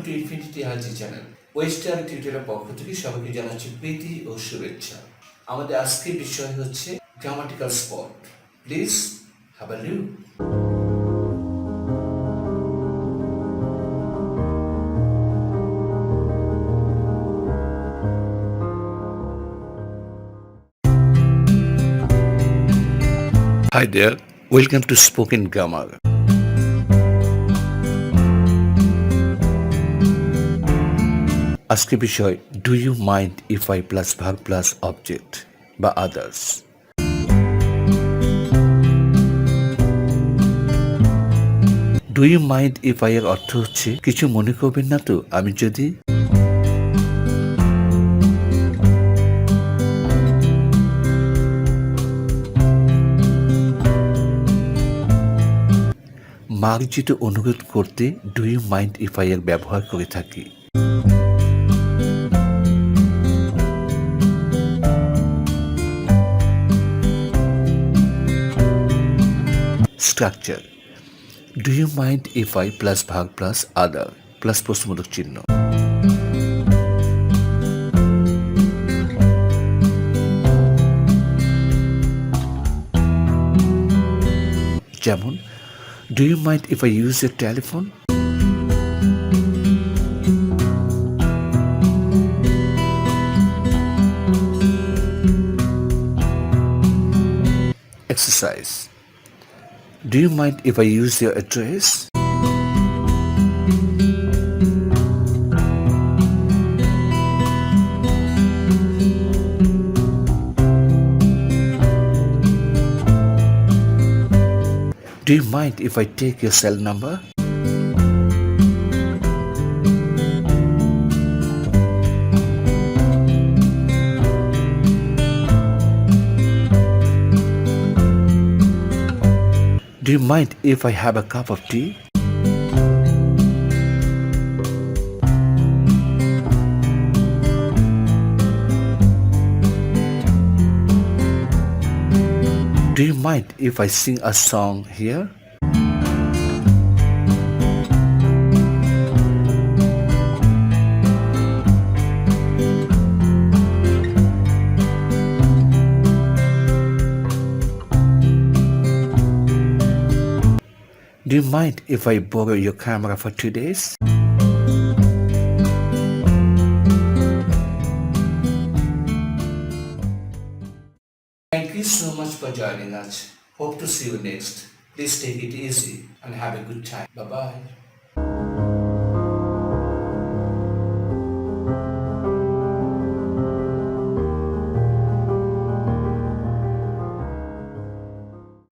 To infinity RG channel. Western টিউটোরিয়ালের পক্ষ থেকে সবাইকে জানাচ্ছি প্রীতি ও শুভেচ্ছা। আমাদের আজকের বিষয় হচ্ছে grammatical spot. Please have a look. Hi there, welcome to Spoken Grammar. আজকে বিষয় do you mind if I plus verb plus object বা others. Do you mind if I এর অর্থ হচ্ছে কিছু মনে করবেন না তো আমি যদি মার্জিত অনুরোধ করতে do you mind if I এর ব্যবহার করে থাকি। Structure do you mind if I plus verb plus other plus প্রশ্নবোধক চিহ্ন। যেমন do you mind if I use a telephone. Exercise. Do you mind if I use your address? Do you mind if I take your cell number? Do you mind if I have a cup of tea? Do you mind if I sing a song here? Do you mind if I borrow your camera for 2 days? Thank you so much for joining us. Hope to see you next. Please take it easy and have a good time. Bye-bye.